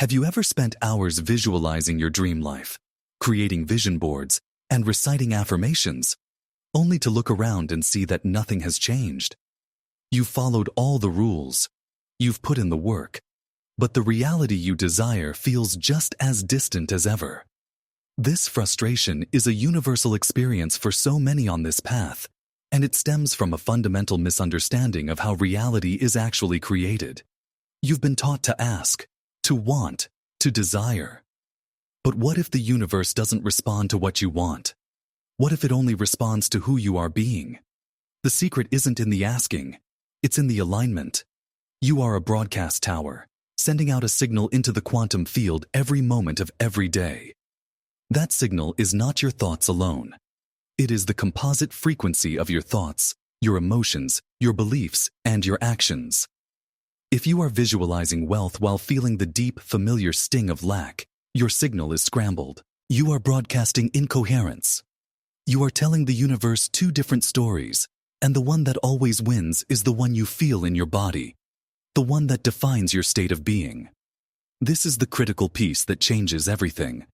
Have you ever spent hours visualizing your dream life, creating vision boards, and reciting affirmations, only to look around and see that nothing has changed? You've followed all the rules, you've put in the work, but the reality you desire feels just as distant as ever. This frustration is a universal experience for so many on this path, and it stems from a fundamental misunderstanding of how reality is actually created. You've been taught to ask, to want, to desire. But what if the universe doesn't respond to what you want? What if it only responds to who you are being? The secret isn't in the asking, it's in the alignment. You are a broadcast tower, sending out a signal into the quantum field every moment of every day. That signal is not your thoughts alone. It is the composite frequency of your thoughts, your emotions, your beliefs, and your actions. If you are visualizing wealth while feeling the deep, familiar sting of lack, your signal is scrambled. You are broadcasting incoherence. You are telling the universe two different stories, and the one that always wins is the one you feel in your body, the one that defines your state of being. This is the critical piece that changes everything.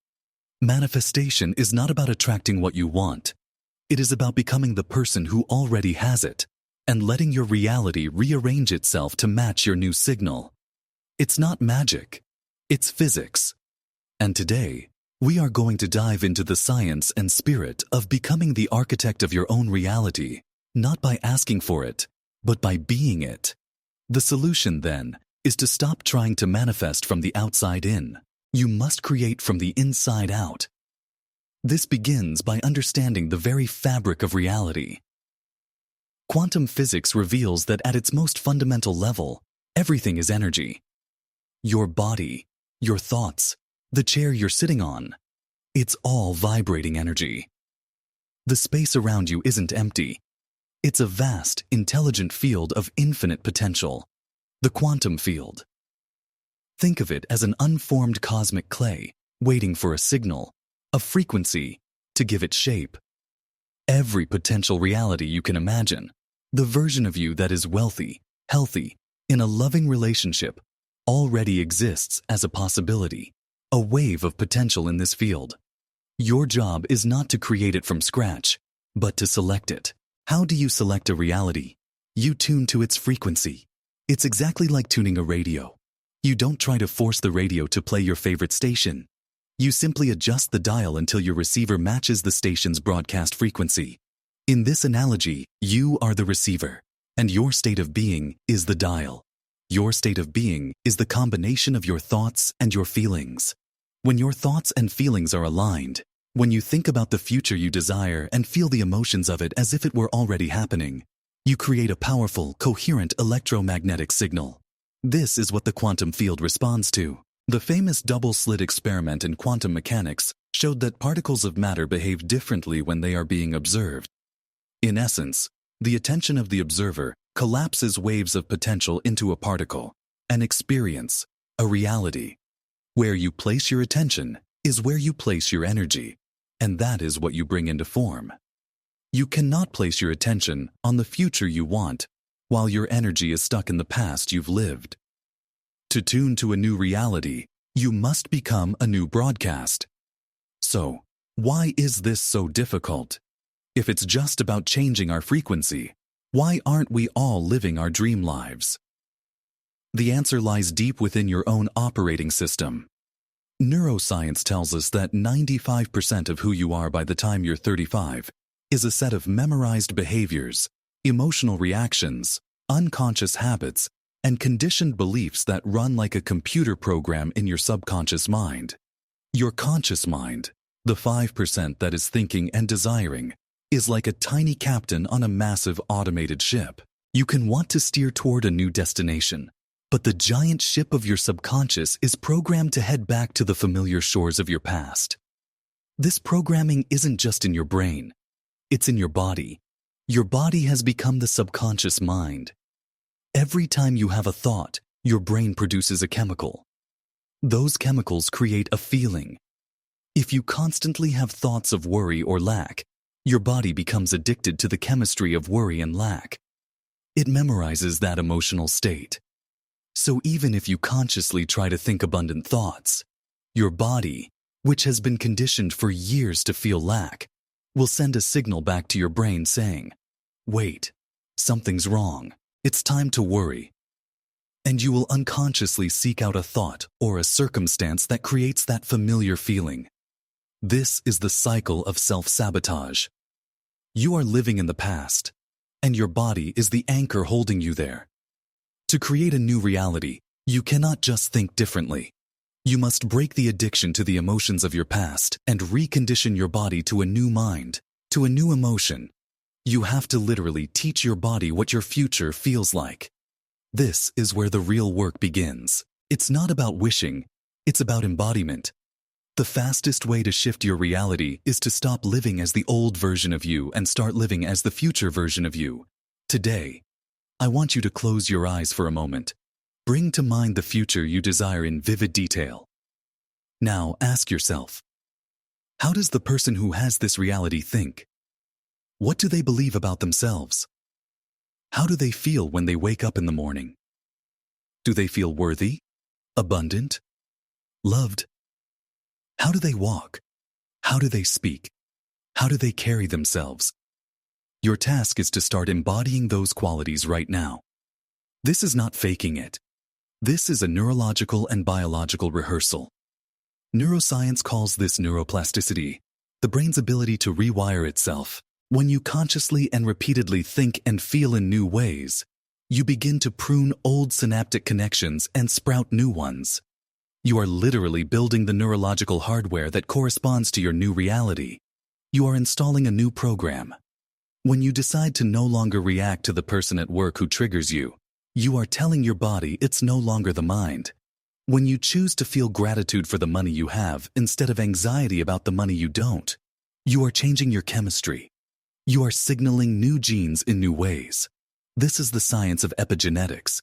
Manifestation is not about attracting what you want. It is about becoming the person who already has it, and letting your reality rearrange itself to match your new signal. It's not magic, it's physics. And today, we are going to dive into the science and spirit of becoming the architect of your own reality, not by asking for it, but by being it. The solution, then, is to stop trying to manifest from the outside in. You must create from the inside out. This begins by understanding the very fabric of reality. Quantum physics reveals that at its most fundamental level, everything is energy. Your body, your thoughts, the chair you're sitting on, it's all vibrating energy. The space around you isn't empty. It's a vast, intelligent field of infinite potential, the quantum field. Think of it as an unformed cosmic clay, waiting for a signal, a frequency, to give it shape. Every potential reality you can imagine, the version of you that is wealthy, healthy, in a loving relationship, already exists as a possibility, a wave of potential in this field. Your job is not to create it from scratch, but to select it. How do you select a reality? You tune to its frequency. It's exactly like tuning a radio. You don't try to force the radio to play your favorite station. You simply adjust the dial until your receiver matches the station's broadcast frequency. In this analogy, you are the receiver, and your state of being is the dial. Your state of being is the combination of your thoughts and your feelings. When your thoughts and feelings are aligned, when you think about the future you desire and feel the emotions of it as if it were already happening, you create a powerful, coherent electromagnetic signal. This is what the quantum field responds to. The famous double-slit experiment in quantum mechanics showed that particles of matter behave differently when they are being observed. In essence, the attention of the observer collapses waves of potential into a particle, an experience, a reality. Where you place your attention is where you place your energy, and that is what you bring into form. You cannot place your attention on the future you want while your energy is stuck in the past you've lived. To tune to a new reality, you must become a new broadcast. So, why is this so difficult? If it's just about changing our frequency, why aren't we all living our dream lives? The answer lies deep within your own operating system. Neuroscience tells us that 95% of who you are by the time you're 35 is a set of memorized behaviors, emotional reactions, unconscious habits, and conditioned beliefs that run like a computer program in your subconscious mind. Your conscious mind, the 5% that is thinking and desiring, is like a tiny captain on a massive automated ship. You can want to steer toward a new destination, but the giant ship of your subconscious is programmed to head back to the familiar shores of your past. This programming isn't just in your brain, it's in your body. Your body has become the subconscious mind. Every time you have a thought, your brain produces a chemical. Those chemicals create a feeling. If you constantly have thoughts of worry or lack, your body becomes addicted to the chemistry of worry and lack. It memorizes that emotional state. So even if you consciously try to think abundant thoughts, your body, which has been conditioned for years to feel lack, will send a signal back to your brain saying, "Wait, something's wrong. It's time to worry." And you will unconsciously seek out a thought or a circumstance that creates that familiar feeling. This is the cycle of self-sabotage. You are living in the past, and your body is the anchor holding you there. To create a new reality, you cannot just think differently. You must break the addiction to the emotions of your past and recondition your body to a new mind, to a new emotion. You have to literally teach your body what your future feels like. This is where the real work begins. It's not about wishing, it's about embodiment. The fastest way to shift your reality is to stop living as the old version of you and start living as the future version of you. Today, I want you to close your eyes for a moment. Bring to mind the future you desire in vivid detail. Now ask yourself, how does the person who has this reality think? What do they believe about themselves? How do they feel when they wake up in the morning? Do they feel worthy, abundant, loved? How do they walk? How do they speak? How do they carry themselves? Your task is to start embodying those qualities right now. This is not faking it. This is a neurological and biological rehearsal. Neuroscience calls this neuroplasticity, the brain's ability to rewire itself. When you consciously and repeatedly think and feel in new ways, you begin to prune old synaptic connections and sprout new ones. You are literally building the neurological hardware that corresponds to your new reality. You are installing a new program. When you decide to no longer react to the person at work who triggers you, you are telling your body it's no longer the mind. When you choose to feel gratitude for the money you have instead of anxiety about the money you don't, you are changing your chemistry. You are signaling new genes in new ways. This is the science of epigenetics.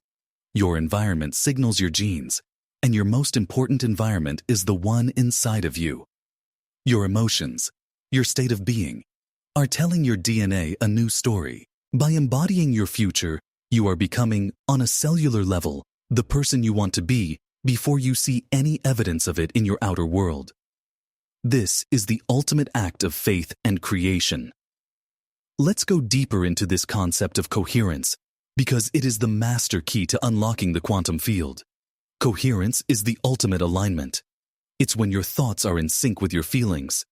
Your environment signals your genes, and your most important environment is the one inside of you. Your emotions, your state of being, are telling your DNA a new story. By embodying your future, you are becoming, on a cellular level, the person you want to be before you see any evidence of it in your outer world. This is the ultimate act of faith and creation. Let's go deeper into this concept of coherence, because it is the master key to unlocking the quantum field. Coherence is the ultimate alignment. It's when your thoughts are in sync with your feelings.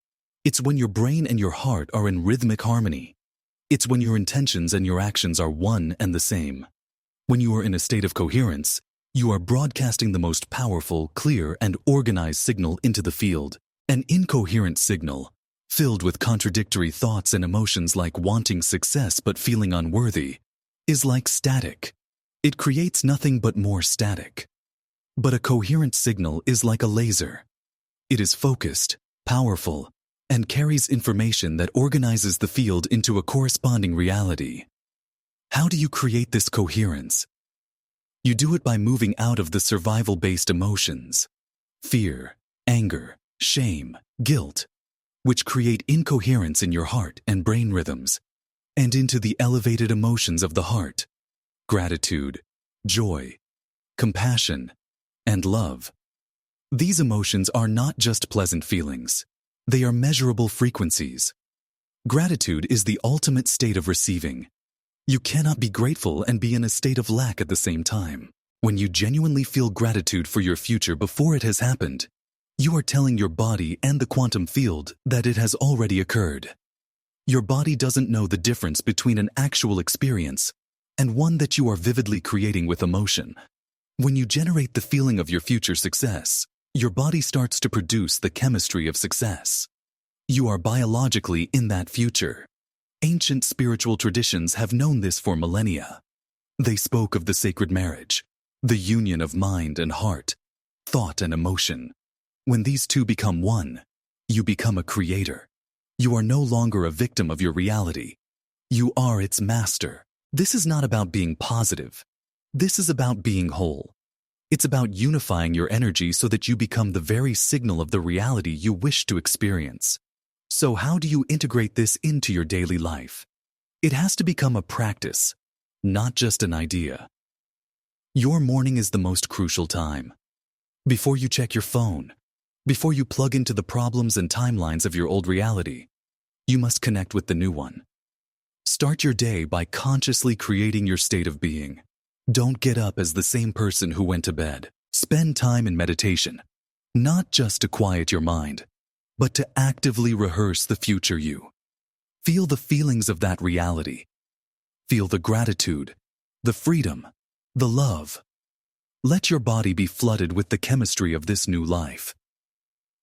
It's when your brain and your heart are in rhythmic harmony. It's when your intentions and your actions are one and the same. When you are in a state of coherence, you are broadcasting the most powerful, clear, and organized signal into the field. An incoherent signal, filled with contradictory thoughts and emotions like wanting success but feeling unworthy, is like static. It creates nothing but more static. But a coherent signal is like a laser. It is focused, powerful, and carries information that organizes the field into a corresponding reality. How do you create this coherence? You do it by moving out of the survival-based emotions, fear, anger, shame, guilt, which create incoherence in your heart and brain rhythms, and into the elevated emotions of the heart, gratitude, joy, compassion, and love. These emotions are not just pleasant feelings. They are measurable frequencies. Gratitude is the ultimate state of receiving. You cannot be grateful and be in a state of lack at the same time. When you genuinely feel gratitude for your future before it has happened, you are telling your body and the quantum field that it has already occurred. Your body doesn't know the difference between an actual experience and one that you are vividly creating with emotion. When you generate the feeling of your future success, your body starts to produce the chemistry of success. You are biologically in that future. Ancient spiritual traditions have known this for millennia. They spoke of the sacred marriage, the union of mind and heart, thought and emotion. When these two become one, you become a creator. You are no longer a victim of your reality. You are its master. This is not about being positive. This is about being whole. It's about unifying your energy so that you become the very signal of the reality you wish to experience. So how do you integrate this into your daily life? It has to become a practice, not just an idea. Your morning is the most crucial time. Before you check your phone, before you plug into the problems and timelines of your old reality, you must connect with the new one. Start your day by consciously creating your state of being. Don't get up as the same person who went to bed. Spend time in meditation, not just to quiet your mind, but to actively rehearse the future you. Feel the feelings of that reality. Feel the gratitude, the freedom, the love. Let your body be flooded with the chemistry of this new life.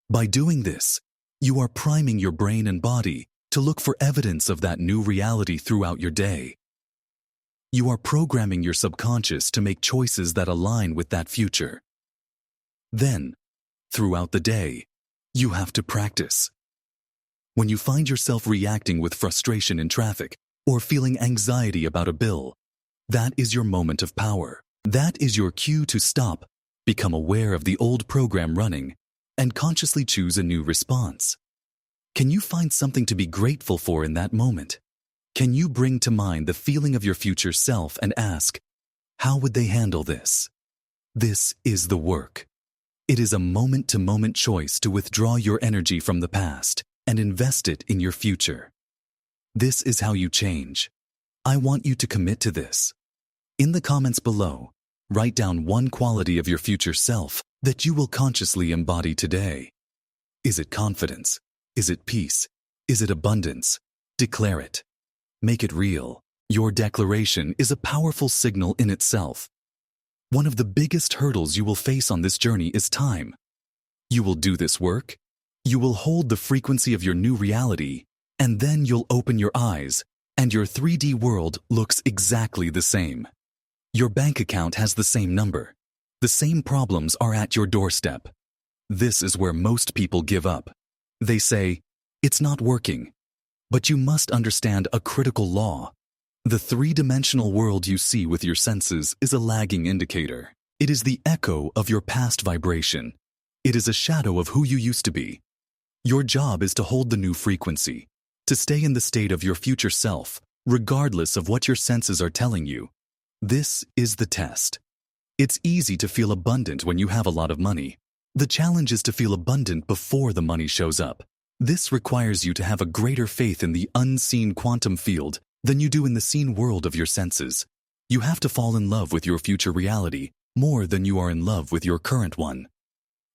By doing this, you are priming your brain and body to look for evidence of that new reality throughout your day. You are programming your subconscious to make choices that align with that future. Then, throughout the day, you have to practice. When you find yourself reacting with frustration in traffic or feeling anxiety about a bill, that is your moment of power. That is your cue to stop, become aware of the old program running, and consciously choose a new response. Can you find something to be grateful for in that moment? Can you bring to mind the feeling of your future self and ask, how would they handle this? This is the work. It is a moment-to-moment choice to withdraw your energy from the past and invest it in your future. This is how you change. I want you to commit to this. In the comments below, write down one quality of your future self that you will consciously embody today. Is it confidence? Is it peace? Is it abundance? Declare it. Make it real. Your declaration is a powerful signal in itself. One of the biggest hurdles you will face on this journey is time. You will do this work, you will hold the frequency of your new reality, and then you'll open your eyes, and your 3D world looks exactly the same. Your bank account has the same number. The same problems are at your doorstep. This is where most people give up. They say, it's not working. But you must understand a critical law. The three-dimensional world you see with your senses is a lagging indicator. It is the echo of your past vibration. It is a shadow of who you used to be. Your job is to hold the new frequency, to stay in the state of your future self, regardless of what your senses are telling you. This is the test. It's easy to feel abundant when you have a lot of money. The challenge is to feel abundant before the money shows up. This requires you to have a greater faith in the unseen quantum field than you do in the seen world of your senses. You have to fall in love with your future reality more than you are in love with your current one.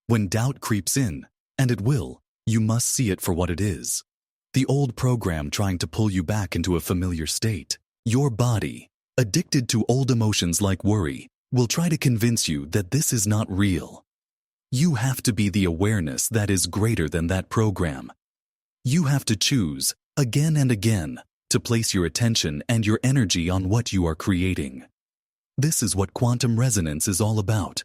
When doubt creeps in, and it will, you must see it for what it is. The old program trying to pull you back into a familiar state. Your body, addicted to old emotions like worry, will try to convince you that this is not real. You have to be the awareness that is greater than that program. You have to choose, again and again, to place your attention and your energy on what you are creating. This is what quantum resonance is all about.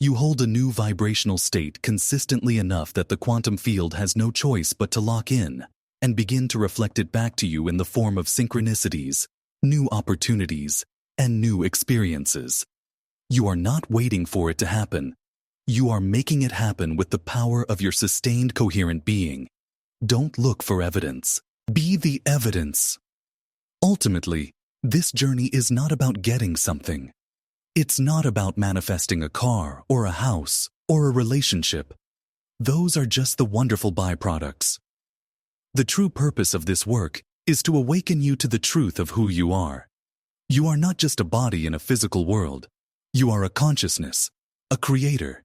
You hold a new vibrational state consistently enough that the quantum field has no choice but to lock in and begin to reflect it back to you in the form of synchronicities, new opportunities, and new experiences. You are not waiting for it to happen. You are making it happen with the power of your sustained coherent being. Don't look for evidence. Be the evidence. Ultimately, this journey is not about getting something. It's not about manifesting a car or a house or a relationship. Those are just the wonderful byproducts. The true purpose of this work is to awaken you to the truth of who you are. You are not just a body in a physical world. You are a consciousness, a creator,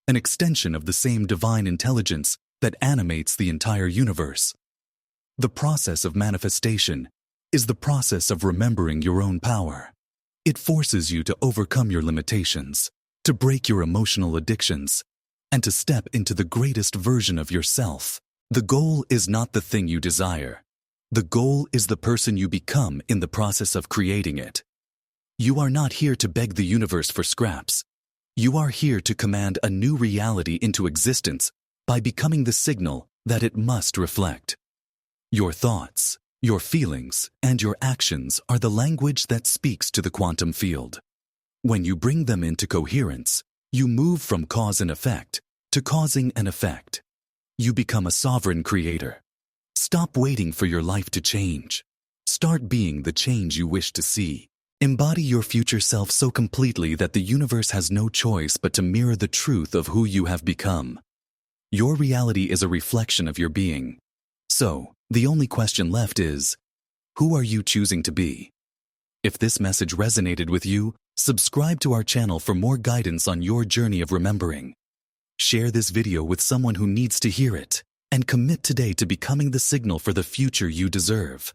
an extension of the same divine intelligence that animates the entire universe. The process of manifestation is the process of remembering your own power. It forces you to overcome your limitations, to break your emotional addictions, and to step into the greatest version of yourself. The goal is not the thing you desire. The goal is the person you become in the process of creating it. You are not here to beg the universe for scraps. You are here to command a new reality into existence by becoming the signal that it must reflect. Your thoughts, your feelings, and your actions are the language that speaks to the quantum field. When you bring them into coherence, you move from cause and effect to causing an effect. You become a sovereign creator. Stop waiting for your life to change. Start being the change you wish to see. Embody your future self so completely that the universe has no choice but to mirror the truth of who you have become. Your reality is a reflection of your being. So, the only question left is, who are you choosing to be? If this message resonated with you, subscribe to our channel for more guidance on your journey of remembering. Share this video with someone who needs to hear it, and commit today to becoming the signal for the future you deserve.